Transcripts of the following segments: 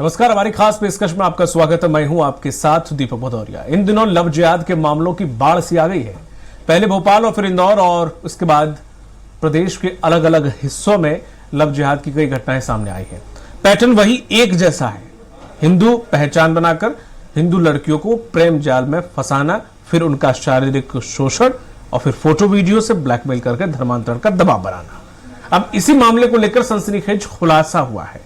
नमस्कार, हमारी खास पेशकश में आपका स्वागत है। मैं हूं आपके साथ दीपक भदौरिया। इन दिनों लव जिहाद के मामलों की बाढ़ सी आ गई है। पहले भोपाल और फिर इंदौर और उसके बाद प्रदेश के अलग अलग हिस्सों में लव जिहाद की कई घटनाएं सामने आई हैं। पैटर्न वही एक जैसा है। हिंदू पहचान बनाकर हिंदू लड़कियों को प्रेम जाल में फंसाना, फिर उनका शारीरिक शोषण और फिर फोटो वीडियो से ब्लैकमेल करके धर्मांतरण का दबाव बनाना। अब इसी मामले को लेकर सनसनीखेज खुलासा हुआ है।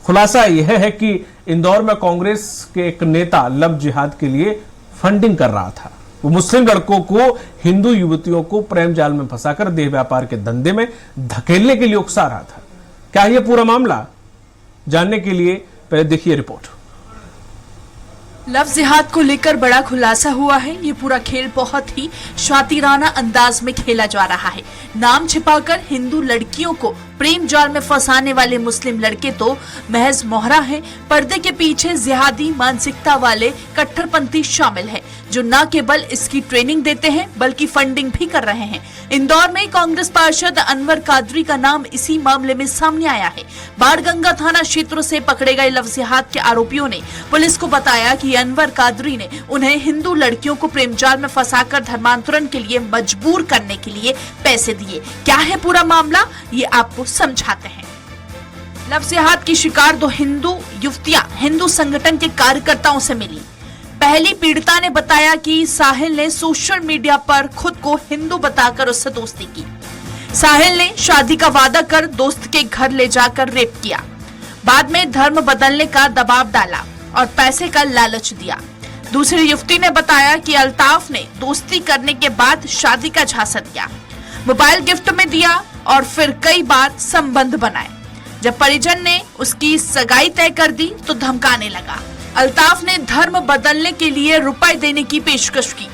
खुलासा यह है कि इंदौर में कांग्रेस के एक नेता लव जिहाद के लिए फंडिंग कर रहा था। वो मुस्लिम लड़कों को हिंदू युवतियों को प्रेम जाल में फंसाकर देह व्यापार के धंधे में धकेलने के लिए उकसा रहा था। क्या यह पूरा मामला? जानने के लिए पहले देखिए रिपोर्ट। लव जिहाद को लेकर बड़ा खुलासा हुआ है। ये पूरा खेल बहुत ही शातिराना अंदाज में खेला जा रहा है। नाम छिपाकर हिंदू लड़कियों को प्रेम जाल में फंसाने वाले मुस्लिम लड़के तो महज मोहरा है। पर्दे के पीछे जिहादी मानसिकता वाले कट्टरपंथी शामिल है, जो न केवल इसकी ट्रेनिंग देते हैं बल्कि फंडिंग भी कर रहे हैं। इंदौर में कांग्रेस पार्षद अनवर कादरी का नाम इसी मामले में सामने आया है। बाणगंगा थाना क्षेत्र से पकड़े गए लव जिहाद के आरोपियों ने पुलिस को बताया कि अनवर कादरी ने उन्हें हिंदू लड़कियों को प्रेम जाल में फंसाकर धर्मांतरण के लिए मजबूर करने के लिए पैसे दिए। क्या है पूरा मामला, ये आपको समझाते हैं। लव जिहाद की शिकार दो हिंदू युवतियां हिंदू संगठन के कार्यकर्ताओं से मिली। पहली पीड़िता ने बताया कि साहिल ने सोशल मीडिया पर खुद को हिंदू बताकर उससे दोस्ती की। साहिल ने शादी का वादा कर दोस्त के घर ले जाकर रेप किया। बाद में धर्म बदलने का दबाव डाला और पैसे का लालच दिया। दूसरी युवती ने बताया कि अल्ताफ ने दोस्ती करने के बाद शादी का झांसा दिया, मोबाइल गिफ्ट में दिया और फिर कई बार संबंध बनाए। जब परिजन ने उसकी सगाई तय कर दी तो धमकाने लगा। अल्ताफ ने धर्म बदलने के लिए रुपए देने की पेशकश की।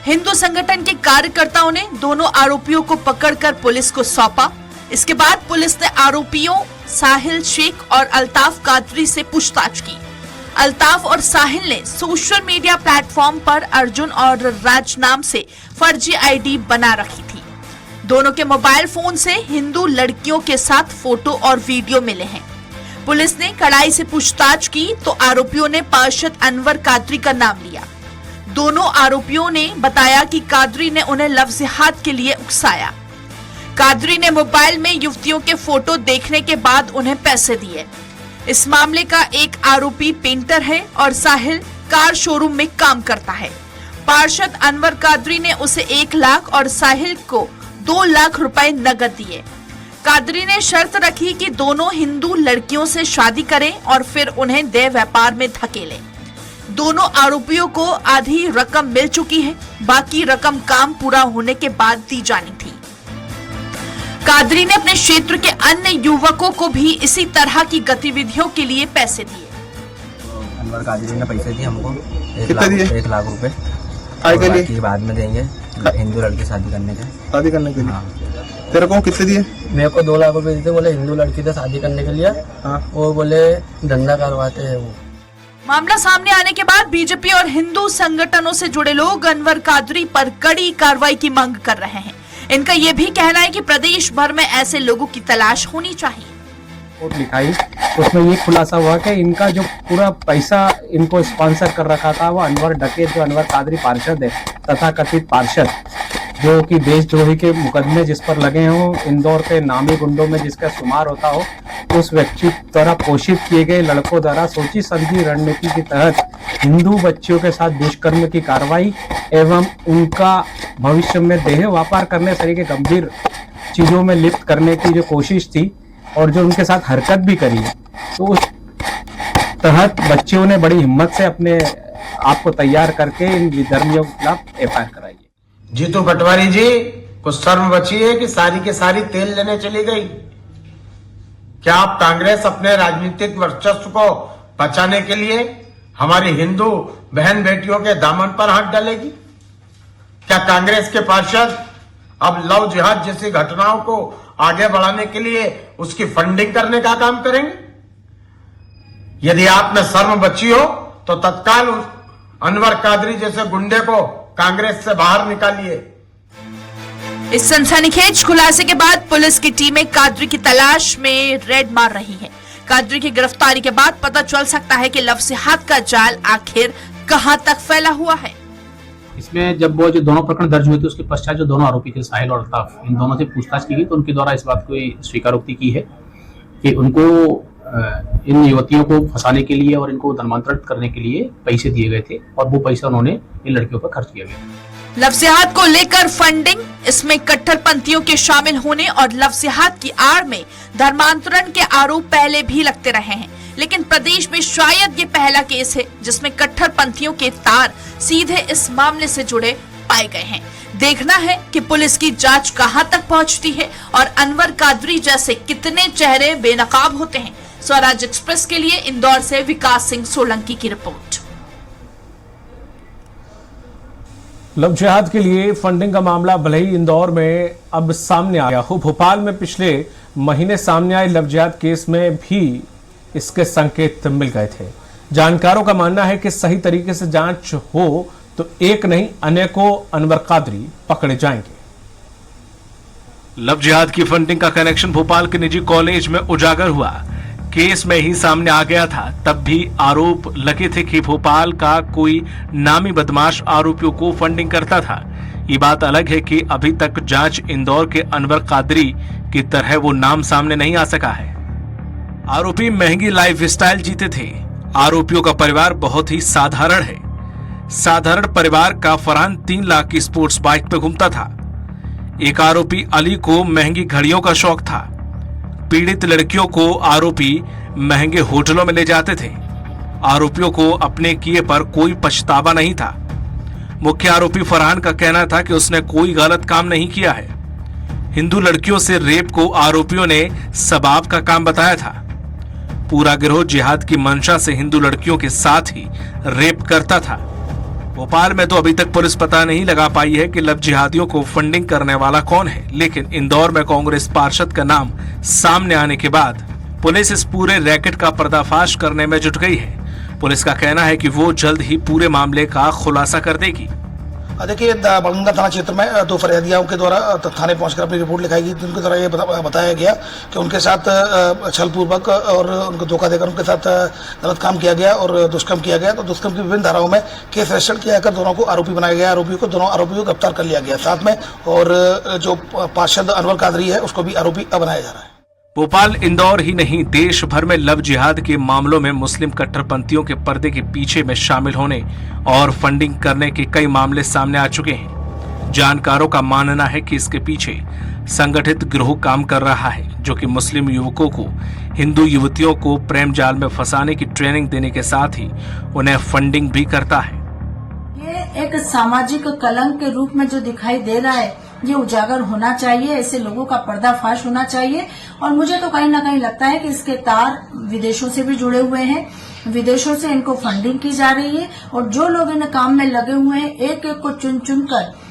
हिंदू संगठन के कार्यकर्ताओं ने दोनों आरोपियों को पकड़कर पुलिस को सौंपा। इसके बाद पुलिस ने आरोपियों साहिल शेख और अल्ताफ कादरी से पूछताछ की। अल्ताफ और साहिल ने सोशल मीडिया प्लेटफॉर्म पर अर्जुन और राज नाम से फर्जी आईडी बना रखी थी। दोनों के मोबाइल फोन से हिंदू लड़कियों के साथ फोटो और वीडियो मिले हैं। पुलिस ने कड़ाई से पूछताछ की तो आरोपियों ने पार्षद अनवर कादरी का नाम लिया। दोनों आरोपियों ने बताया कि कादरी ने उन्हें लव जिहाद के लिए उकसाया। कादरी ने मोबाइल में युवतियों के फोटो देखने के बाद उन्हें पैसे दिए। इस मामले का एक आरोपी पेंटर है और साहिल कार शोरूम में काम करता है। पार्षद अनवर कादरी ने उसे 1 लाख और साहिल को 2 लाख रुपए नकद दिए। कादरी ने शर्त रखी कि दोनों हिंदू लड़कियों से शादी करें और फिर उन्हें देह व्यापार में धकेलें। दोनों आरोपियों को आधी रकम मिल चुकी है, बाकी रकम काम पूरा होने के बाद दी जानी थी। कादरी ने अपने क्षेत्र के अन्य युवकों को भी इसी तरह की गतिविधियों के लिए पैसे दिए। अनवर कादरी ने पैसे दिए हमको 1 लाख रुपए। बाकी बाद में देंगे हिंदू लड़की शादी करने के लिए। हाँ। तेरे को कितने दिए? मेरे को 2 लाख रुपए दिए। बोले हिंदू लड़की से शादी करने के लिए। हाँ। वो बोले धंधा करवाते हैं वो। मामला सामने आने के बाद बीजेपी और हिंदू संगठनों से जुड़े लोग अनवर कादरी पर कड़ी कार्रवाई की मांग कर रहे हैं। इनका यह भी कहना है कि प्रदेश भर में ऐसे लोगों की तलाश होनी चाहिए। रिपोर्ट लिखाई, उसमें ये खुलासा हुआ कि इनका जो पूरा पैसा इनको स्पॉन्सर कर रखा था वो अनवर डकैत, जो अनवर कादरी पार्षद है तथा कथित पार्षद, जो कि देशद्रोही के मुकदमे जिस पर लगे हों, इंदौर के नामी गुंडों में जिसका शुमार होता हो, उस व्यक्ति द्वारा पोषित किए गए लड़कों द्वारा सोची समझी रणनीति के तहत हिंदू बच्चियों के साथ दुष्कर्म की कार्रवाई एवं उनका भविष्य में देह व्यापार करने तरीके गंभीर चीजों में लिप्त करने की जो कोशिश थी और जो उनके साथ हरकत भी करी, तो उस तहत बच्चियों ने बड़ी हिम्मत से अपने आप को तैयार करके इन विधर्मियों के खिलाफ एफआईआर कराई। जीतू पटवारी जी, कुछ शर्म बची है कि सारी के सारी तेल लेने चली गई? क्या आप कांग्रेस अपने राजनीतिक वर्चस्व को बचाने के लिए हमारी हिंदू बहन बेटियों के दामन पर हाथ डालेगी? क्या कांग्रेस के पार्षद अब लव जिहाद जैसी घटनाओं को आगे बढ़ाने के लिए उसकी फंडिंग करने का काम करेंगे? यदि आप में शर्म बची हो तो तत्काल उस अनवर कादरी जैसे गुंडे को कांग्रेस से बाहर निकालिए। इस सनसनीखेज खुलासे के बाद पुलिस की टीमें कादरी की तलाश में रेड मार रही है। कादरी की गिरफ्तारी के बाद पता चल सकता है कि लव जिहाद का जाल आखिर कहां तक फैला हुआ है। इसमें जब वो जो दोनों प्रकरण दर्ज हुए थे उसके पश्चात जो दोनों आरोपी थे साहिल और अल्ताफ, इन दोनों से पूछताछ की गई तो उनके द्वारा इस बात को स्वीकारोक्ति की है कि उनको इन युवतियों को फंसाने के लिए और इनको धर्मांतरित करने के लिए पैसे दिए गए थे और वो पैसा उन्होंने इन लड़कियों पर खर्च किया गया। लव जिहाद को लेकर फंडिंग, इसमें कट्टरपंथियों के शामिल होने और लव जिहाद की आड़ में धर्मांतरण के आरोप पहले भी लगते रहे हैं, लेकिन प्रदेश में शायद ये पहला केस है जिसमें कट्टरपंथियों के तार सीधे इस मामले से जुड़े पाए गए हैं। देखना है कि पुलिस की जांच कहां तक पहुंचती है और अनवर कादरी जैसे कितने चेहरे बेनकाब होते हैं। स्वराज एक्सप्रेस के लिए इंदौर से विकास सिंह सोलंकी की रिपोर्ट। लव जिहाद के लिए फंडिंग का मामला भले ही इंदौर में अब सामने आया हो, भोपाल में पिछले महीने सामने आए लव जिहाद केस में भी इसके संकेत मिल गए थे। जानकारों का मानना है कि सही तरीके से जांच हो तो एक नहीं अनेकों अनवर कादरी पकड़े जाएंगे। लव जिहाद की फंडिंग का कनेक्शन भोपाल के निजी कॉलेज में उजागर हुआ। केस में ही सामने आ गया था। तब भी आरोप लगे थे कि भोपाल का कोई नामी बदमाश आरोपियों को फंडिंग करता था। ये बात अलग है कि अभी तक जांच इंदौर के अनवर कादरी की तरह वो नाम सामने नहीं आ सका है। आरोपी महंगी लाइफस्टाइल जीते थे। आरोपियों का परिवार बहुत ही साधारण है। साधारण परिवार का फरहान 3 लाख की स्पोर्ट्स बाइक पे घूमता था। एक आरोपी अली को महंगी घड़ियों का शौक था। पीड़ित लड़कियों को आरोपी महंगे होटलों में ले जाते थे। आरोपियों को अपने किए पर कोई पछतावा नहीं था। मुख्य आरोपी फरहान का कहना था कि उसने कोई गलत काम नहीं किया है। हिंदू लड़कियों से रेप को आरोपियों ने सबाब का काम बताया था। पूरा गिरोह जिहाद की मंशा से हिंदू लड़कियों के साथ ही रेप करता था। भोपाल में तो अभी तक पुलिस पता नहीं लगा पाई है कि लव जिहादियों को फंडिंग करने वाला कौन है, लेकिन इंदौर में कांग्रेस पार्षद का नाम सामने आने के बाद पुलिस इस पूरे रैकेट का पर्दाफाश करने में जुट गई है। पुलिस का कहना है कि वो जल्द ही पूरे मामले का खुलासा कर देगी। देखिए, बड़गंगा थाना क्षेत्र में 2 फरियादियों के द्वारा थाने पहुंचकर अपनी रिपोर्ट लिखाई गई। उनके द्वारा ये बताया गया कि उनके साथ छलपूर्वक और उनको धोखा देकर उनके साथ गलत काम किया गया और दुष्कर्म किया गया। तो दुष्कर्म की विभिन्न धाराओं में केस रजिस्टर किया कर दोनों को आरोपी बनाया गया। दोनों आरोपियों को गिरफ्तार कर लिया गया साथ में, और जो पार्षद अनवर कादरी है उसको भी आरोपी बनाया जा रहा है। भोपाल, इंदौर ही नहीं देश भर में लव जिहाद के मामलों में मुस्लिम कट्टरपंथियों के पर्दे के पीछे में शामिल होने और फंडिंग करने के कई मामले सामने आ चुके हैं। जानकारों का मानना है कि इसके पीछे संगठित गिरोह काम कर रहा है, जो कि मुस्लिम युवकों को हिंदू युवतियों को प्रेम जाल में फंसाने की ट्रेनिंग देने के साथ ही उन्हें फंडिंग भी करता है। ये एक सामाजिक कलंक के रूप में जो दिखाई दे रहा है, ये उजागर होना चाहिए। ऐसे लोगों का पर्दाफाश होना चाहिए। और मुझे तो कहीं ना कहीं लगता है कि इसके तार विदेशों से भी जुड़े हुए हैं। विदेशों से इनको फंडिंग की जा रही है और जो लोग इन काम में लगे हुए हैं, एक एक को चुन चुन कर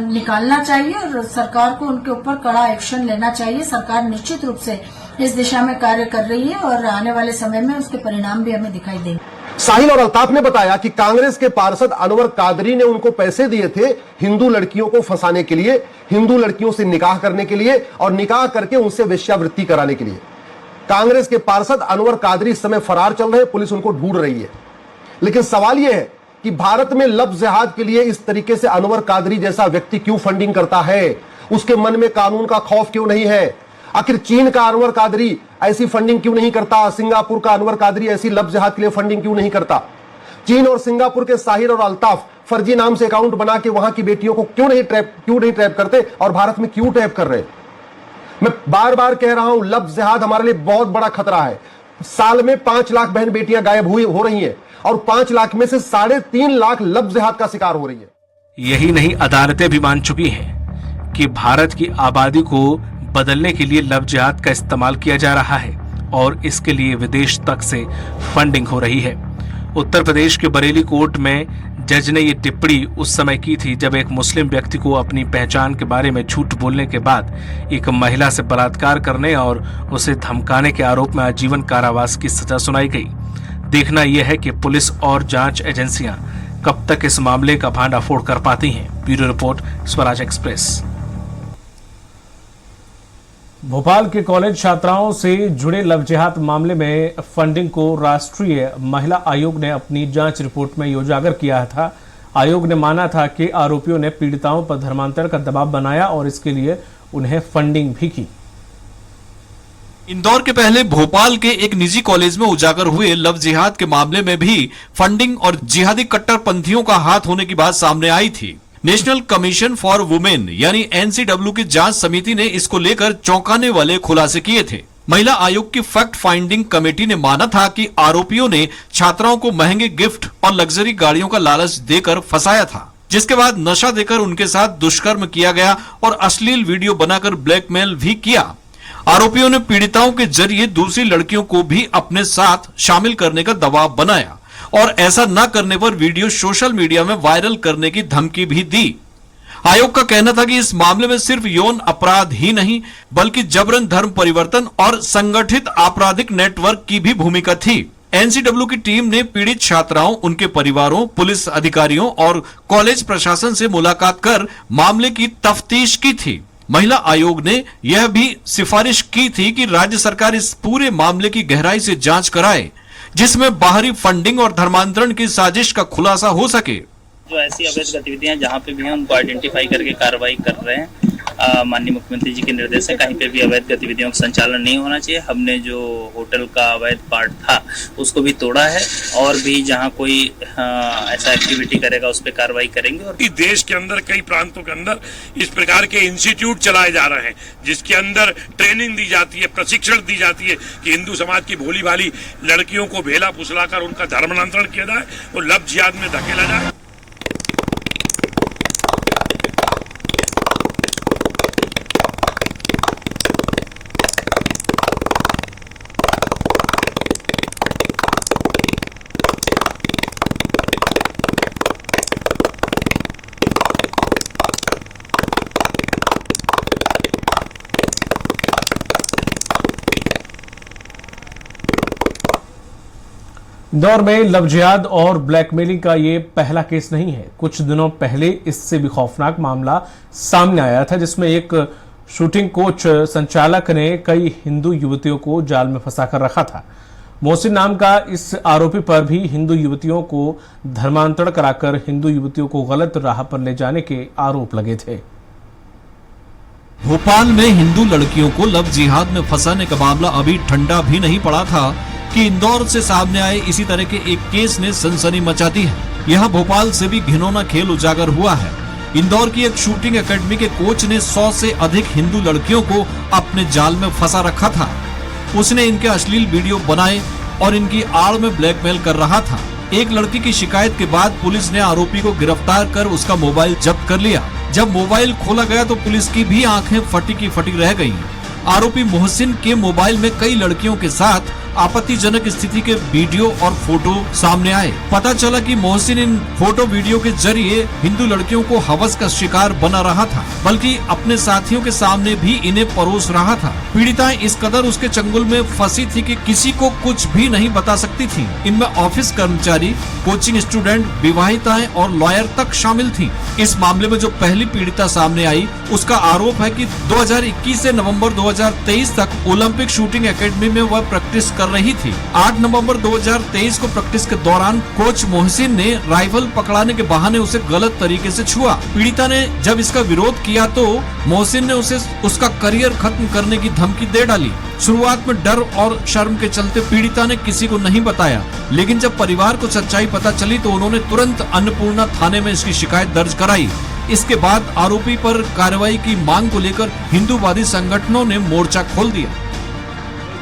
निकालना चाहिए और सरकार को उनके ऊपर कड़ा एक्शन लेना चाहिए। सरकार निश्चित रूप से इस दिशा में कार्य कर रही है और आने वाले समय में उसके परिणाम भी हमें दिखाई देंगे। साहिल और अल्ताफ ने बताया कि कांग्रेस के पार्षद अनवर कादरी ने उनको पैसे दिए थे हिंदू लड़कियों को फंसाने के लिए, हिंदू लड़कियों से निकाह करने के लिए और निकाह करके उनसे वेश्यावृत्ति कराने के लिए। कांग्रेस के पार्षद अनवर कादरी इस समय फरार चल रहे, पुलिस उनको ढूंढ रही है। लेकिन सवाल यह है कि भारत में लव जिहाद के लिए इस तरीके से अनवर कादरी जैसा व्यक्ति क्यों फंडिंग करता है? उसके मन में कानून का खौफ क्यों नहीं है? आखिर चीन का अनवर कादरी ऐसी फंडिंग क्यों नहीं करता? सिंगापुर का अनवर कादरी ऐसी लव जिहाद के लिए फंडिंग क्यों नहीं करता? चीन और सिंगापुर के साहिल और अल्ताफ फर्जी नाम से अकाउंट बना के वहां की बेटियों को क्यों नहीं ट्रैप करते और भारत में क्यों ट्रैप कर रहे? मैं बार बार कह रहा हूं, लव जिहाद हमारे लिए बहुत बड़ा खतरा है। साल में 5 लाख बहन बेटियां गायब हो रही हैं और 5 लाख में से 3.5 लाख लव जिहाद का शिकार हो रही है। यही नहीं, अदालतें भी मान चुकी हैं कि भारत की आबादी को बदलने के लिए लव जिहाद का इस्तेमाल किया जा रहा है और इसके लिए विदेश तक से फंडिंग हो रही है। उत्तर प्रदेश के बरेली कोर्ट में जज ने ये टिप्पणी उस समय की थी जब एक मुस्लिम व्यक्ति को अपनी पहचान के बारे में झूठ बोलने के बाद एक महिला से बलात्कार करने और उसे धमकाने के आरोप में आजीवन कारावास की सजा सुनाई गई। देखना यह है कि पुलिस और जांच एजेंसियां कब तक इस मामले का भांडाफोड़ कर पाती हैं। Bureau report, Swaraj express. Bhopal के कॉलेज छात्राओं से जुड़े लव जिहाद मामले में फंडिंग को राष्ट्रीय महिला आयोग ने अपनी जांच रिपोर्ट में उजागर किया था। आयोग ने माना था कि आरोपियों ने पीड़िताओं पर धर्मांतरण का दबाव बनाया और इसके लिए उन्हें फंडिंग भी की। इंदौर के पहले भोपाल के एक निजी कॉलेज में उजागर हुए लव जिहाद के मामले में भी फंडिंग और जिहादी कट्टरपंथियों का हाथ होने की बात सामने आई थी। नेशनल कमीशन फॉर वुमेन यानी NCW की जांच समिति ने इसको लेकर चौंकाने वाले खुलासे किए थे। महिला आयोग की फैक्ट फाइंडिंग कमेटी ने माना था कि आरोपियों ने छात्राओं को महंगे गिफ्ट और लग्जरी गाड़ियों का लालच देकर फंसाया था, जिसके बाद नशा देकर उनके साथ दुष्कर्म किया गया और अश्लील वीडियो बनाकर ब्लैकमेल भी किया। आरोपियों ने पीड़िताओं के जरिए दूसरी लड़कियों को भी अपने साथ शामिल करने का दबाव बनाया और ऐसा न करने पर वीडियो सोशल मीडिया में वायरल करने की धमकी भी दी। आयोग का कहना था कि इस मामले में सिर्फ यौन अपराध ही नहीं बल्कि जबरन धर्म परिवर्तन और संगठित आपराधिक नेटवर्क की भी भूमिका थी। NCW की टीम ने पीड़ित छात्राओं, उनके परिवारों, पुलिस अधिकारियों और कॉलेज प्रशासन से मुलाकात कर मामले की तफ्तीश की थी। महिला आयोग ने यह भी सिफारिश की थी कि राज्य सरकार इस पूरे मामले की गहराई से जांच कराए, जिसमें बाहरी फंडिंग और धर्मांतरण की साजिश का खुलासा हो सके। जो ऐसी अवैध गतिविधियां जहां पे भी हैं उनको आइडेंटिफाई करके कार्रवाई कर रहे हैं। माननीय मुख्यमंत्री जी के निर्देश है कहीं पे भी अवैध गतिविधियों का संचालन नहीं होना चाहिए। हमने जो होटल का अवैध पार्ट था उसको भी तोड़ा है और भी जहां कोई ऐसा एक्टिविटी करेगा उस पर कार्रवाई करेंगे। और देश के अंदर कई प्रांतों के अंदर इस प्रकार के इंस्टीट्यूट चलाए जा रहे हैं जिसके अंदर ट्रेनिंग दी जाती है, प्रशिक्षण दी जाती है कि हिंदू समाज की भोली भाली लड़कियों को भेला फुसलाकर उनका धर्मांतरण किया जाए और लव जिहाद में धकेला जाए। इंदौर में लव जिहाद और ब्लैकमेलिंग का ये पहला केस नहीं है। कुछ दिनों पहले इससे भी खौफनाक मामला सामने आया था जिसमें एक शूटिंग कोच संचालक ने कई हिंदू युवतियों को जाल में फंसाकर रखा था। मोहसिन नाम का इस आरोपी पर भी हिंदू युवतियों को धर्मांतरण कराकर हिंदू युवतियों को गलत राह पर ले जाने के आरोप लगे थे। भोपाल में हिंदू लड़कियों को लव जिहाद में फंसाने का मामला अभी ठंडा भी नहीं पड़ा था कि इंदौर से सामने आए इसी तरह के एक केस ने सनसनी मचा दी है। यह भोपाल से भी घिनौना खेल उजागर हुआ है। इंदौर की एक शूटिंग एकेडमी के कोच ने 100 से अधिक हिंदू लड़कियों को अपने जाल में फंसा रखा था। उसने इनके अश्लील वीडियो बनाए और इनकी आड़ में ब्लैकमेल कर रहा था। एक लड़की की शिकायत के बाद पुलिस ने आरोपी को गिरफ्तार कर उसका मोबाइल जब्त कर लिया। जब मोबाइल खोला गया तो पुलिस की भी आंखें फटी की फटी रह गईं। आरोपी मोहसिन के मोबाइल में कई लड़कियों के साथ आपत्तिजनक स्थिति के वीडियो और फोटो सामने आए। पता चला कि मोहसिन इन फोटो वीडियो के जरिए हिंदू लड़कियों को हवस का शिकार बना रहा था, बल्कि अपने साथियों के सामने भी इन्हें परोस रहा था। पीड़िताएं इस कदर उसके चंगुल में फंसी थी कि किसी को कुछ भी नहीं बता सकती थी। इनमें ऑफिस कर्मचारी, कोचिंग स्टूडेंट, विवाहिताएं और लॉयर तक शामिल थी। इस मामले में जो पहली पीड़िता सामने आई उसका आरोप है कि 2021 से नवंबर 2023 तक ओलंपिक शूटिंग एकेडमी में वह प्रैक्टिस कर रही थी। 8 नवंबर 2023 को प्रैक्टिस के दौरान कोच मोहसिन ने राइफल पकड़ाने के बहाने उसे गलत तरीके से छुआ। पीड़िता ने जब इसका विरोध किया तो मोहसिन ने उसे उसका करियर खत्म करने की धमकी दे डाली। शुरुआत में डर और शर्म के चलते पीड़िता ने किसी को नहीं बताया, लेकिन जब परिवार को सच्चाई पता चली तो उन्होंने तुरंत अन्नपूर्णा थाने में इसकी शिकायत दर्ज कराई। इसके बाद आरोपी पर कार्रवाई की मांग को लेकर हिंदूवादी संगठनों ने मोर्चा खोल दिया।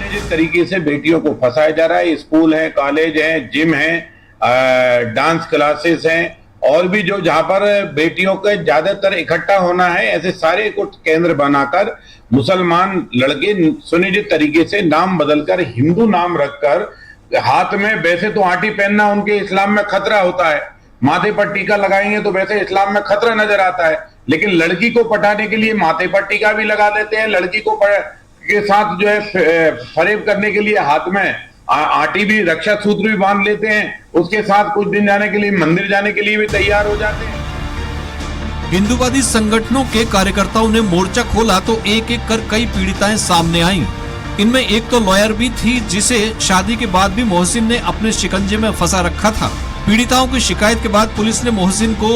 जिस तरीके से बेटियों को फंसाया जा रहा है, स्कूल है, कॉलेज है, जिम है, डांस क्लासेस हैं और भी जो जहां पर बेटियों के ज्यादातर इकट्ठा होना है, ऐसे सारे कुछ केंद्र बनाकर मुसलमान लड़के सुनिश्चित तरीके से नाम बदलकर हिंदू नाम रखकर हाथ में, वैसे तो आटी पहनना उनके इस्लाम में खतरा होता है, माथे पर टीका लगाएंगे तो वैसे इस्लाम में खतरा नजर आता है, लेकिन लड़की को पटाने के लिए माथे पर टीका भी लगा देते हैं। लड़की को के साथ जो है फरेब करने के लिए हाथ में आटी भी, रक्षा सूत्र भी बांध लेते हैं। उसके साथ कुछ दिन जाने के लिए, मंदिर जाने के लिए भी तैयार हो जाते हैं। हिंदूवादी संगठनों के कार्यकर्ताओं ने मोर्चा खोला तो एक एक कर कई पीड़िताएं सामने आईं। इनमें एक तो लॉयर भी थी जिसे शादी के बाद भी मोहसिन ने अपने शिकंजे में फंसा रखा था। पीड़िताओं की शिकायत के बाद पुलिस ने मोहसिन को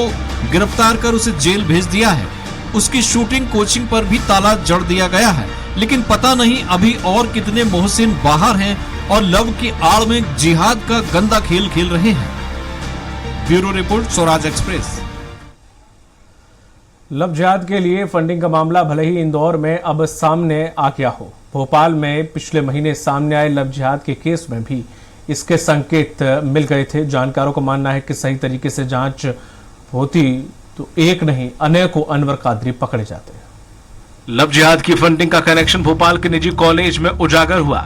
गिरफ्तार कर उसे जेल भेज दिया है। उसकी शूटिंग कोचिंग पर भी ताला जड़ दिया गया है, लेकिन पता नहीं अभी और कितने मोहसिन बाहर हैं और लव की आड़ में जिहाद का गंदा खेल खेल रहे हैं। Bureau report, Swaraj express. Love जिहाद के लिए फंडिंग का मामला भले ही इंदौर में अब सामने आ गया हो, भोपाल में पिछले महीने सामने आए लव जिहाद के केस में भी इसके संकेत मिल गए थे। जानकारों का मानना है कि सही तरीके से जांच होती तो एक नहीं अनेकों अनवर कादरी पकड़े जाते। लव जिहाद की फंडिंग का कनेक्शन भोपाल के निजी कॉलेज में उजागर हुआ,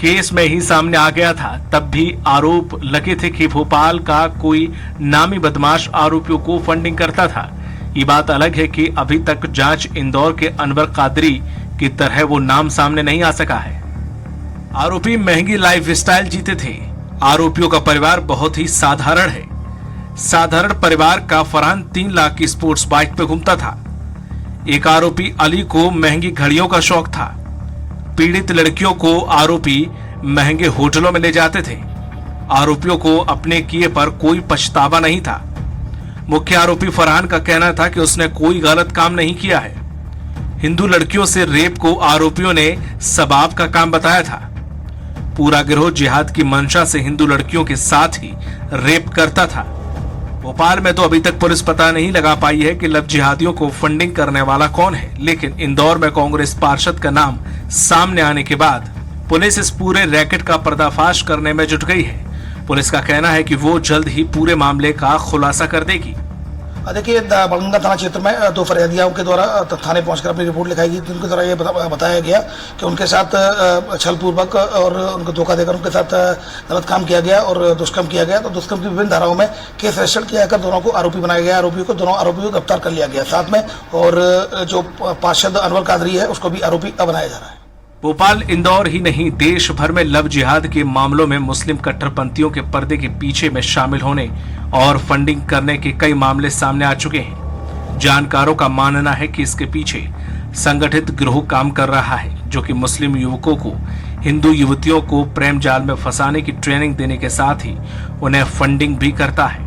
केस में ही सामने आ गया था। तब भी आरोप लगे थे कि भोपाल का कोई नामी बदमाश आरोपियों को फंडिंग करता था। ये बात अलग है कि अभी तक जांच इंदौर के अनवर कादरी की तरह वो नाम सामने नहीं आ सका है। आरोपी महंगी लाइफस्टाइल जीते थे। आरोपियों का परिवार बहुत ही साधारण है। साधारण परिवार का फरहान 3 लाख की स्पोर्ट्स बाइक पे घूमता था। एक आरोपी अली को महंगी घड़ियों का शौक था। पीड़ित लड़कियों को आरोपी महंगे होटलों में ले जाते थे। आरोपियों को अपने किए पर कोई पछतावा नहीं था। मुख्य आरोपी फरहान का कहना था कि उसने कोई गलत काम नहीं किया है। हिंदू लड़कियों से रेप को आरोपियों ने सबाब का काम बताया था। पूरा गिरोह जिहाद की मंशा से हिंदू लड़कियों के साथ ही रेप करता था। भोपाल में तो अभी तक पुलिस पता नहीं लगा पाई है कि लव जिहादियों को फंडिंग करने वाला कौन है, लेकिन इंदौर में कांग्रेस पार्षद का नाम सामने आने के बाद पुलिस इस पूरे रैकेट का पर्दाफाश करने में जुट गई है। पुलिस का कहना है कि वो जल्द ही पूरे मामले का खुलासा कर देगी। देखिए, बड़गंगा थाना क्षेत्र में 2 फरियादियों के द्वारा थाने पहुंचकर अपनी रिपोर्ट लिखाई गई। उनके द्वारा ये बताया गया कि उनके साथ छलपूर्वक और उनको धोखा देकर उनके साथ गलत काम किया गया और दुष्कर्म किया गया। तो दुष्कर्म की विभिन्न धाराओं में केस रजिस्टर किया कर दोनों को आरोपी बनाया गया। दोनों आरोपियों को गिरफ्तार कर लिया गया साथ में, और जो पार्षद अनवर कादरी है उसको भी आरोपी बनाया जा रहा है। भोपाल, इंदौर ही नहीं देश भर में लव जिहाद के मामलों में मुस्लिम कट्टरपंथियों के पर्दे के पीछे में शामिल होने और फंडिंग करने के कई मामले सामने आ चुके हैं। जानकारों का मानना है कि इसके पीछे संगठित गिरोह काम कर रहा है, जो कि मुस्लिम युवकों को हिंदू युवतियों को प्रेम जाल में फंसाने की ट्रेनिंग देने के साथ ही उन्हें फंडिंग भी करता है।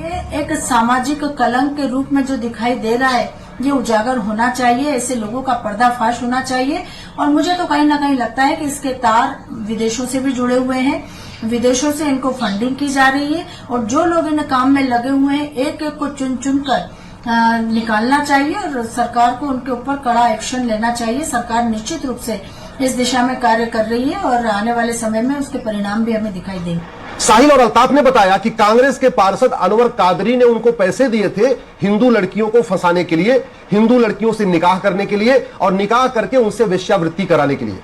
ये एक सामाजिक कलंक के रूप में जो दिखाई दे रहा है, ये उजागर होना चाहिए। ऐसे लोगों का पर्दाफाश होना चाहिए। और मुझे तो कहीं ना कहीं लगता है कि इसके तार विदेशों से भी जुड़े हुए हैं। विदेशों से इनको फंडिंग की जा रही है और जो लोग इन काम में लगे हुए हैं, एक एक को चुन चुन कर निकालना चाहिए और सरकार को उनके ऊपर कड़ा एक्शन लेना चाहिए। सरकार निश्चित रूप से इस दिशा में कार्य कर रही है और आने वाले समय में उसके परिणाम भी हमें दिखाई देंगे। साहिल और अल्ताफ ने बताया कि कांग्रेस के पार्षद अनवर कादरी ने उनको पैसे दिए थे हिंदू लड़कियों को फंसाने के लिए, हिंदू लड़कियों से निकाह करने के लिए और निकाह करके उनसे वेश्यावृत्ति कराने के लिए।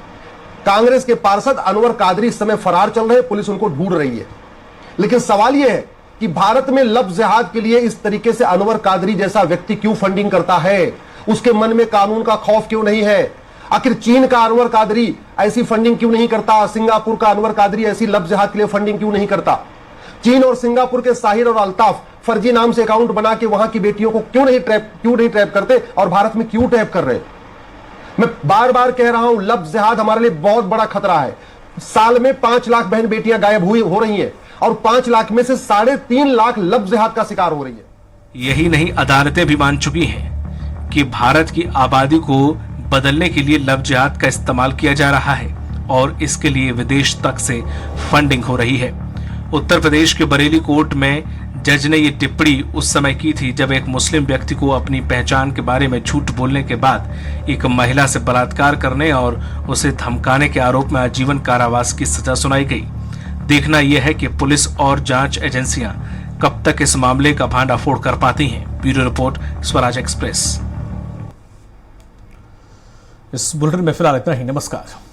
कांग्रेस के पार्षद अनवर कादरी इस समय फरार चल रहे हैं, पुलिस उनको ढूंढ रही है। लेकिन सवाल यह है कि भारत में लव जिहाद के लिए इस तरीके से अनवर कादरी जैसा व्यक्ति क्यों फंडिंग करता है? उसके मन में कानून का खौफ क्यों नहीं है? आखिर चीन का अनवर कादरी ऐसी फंडिंग क्यों नहीं करता? सिंगापुर का अनवर कादरी ऐसी लव जिहाद के लिए फंडिंग क्यों नहीं करता? चीन और सिंगापुर के साहिल और अल्ताफ फर्जी नाम से अकाउंट बना के वहां की बेटियों को क्यों नहीं ट्रैप करते और भारत में क्यों ट्रैप कर रहे? मैं बार बार कह रहा हूं, लव जिहाद हमारे लिए बहुत बड़ा खतरा है। साल में 5 लाख बहन बेटियां गायब हो रही हैं और 5 लाख में से 3.5 लाख लव जिहाद का शिकार हो रही है। यही नहीं, अदालतें भी मान चुकी हैं कि भारत की आबादी को बदलने के लिए लव जिहाद का इस्तेमाल किया जा रहा है और इसके लिए विदेश तक से फंडिंग हो रही है। उत्तर प्रदेश के बरेली कोर्ट में जज ने ये टिप्पणी उस समय की थी जब एक मुस्लिम व्यक्ति को अपनी पहचान के बारे में झूठ बोलने के बाद एक महिला से बलात्कार करने और उसे धमकाने के आरोप में आजीवन कारावास की सजा सुनाई गई। देखना यह है कि पुलिस और जांच एजेंसियां कब तक इस मामले का भांडाफोड़ कर पाती हैं। Bureau report, Swaraj express. इस बुलेटिन में फिलहाल इतना ही। नमस्कार।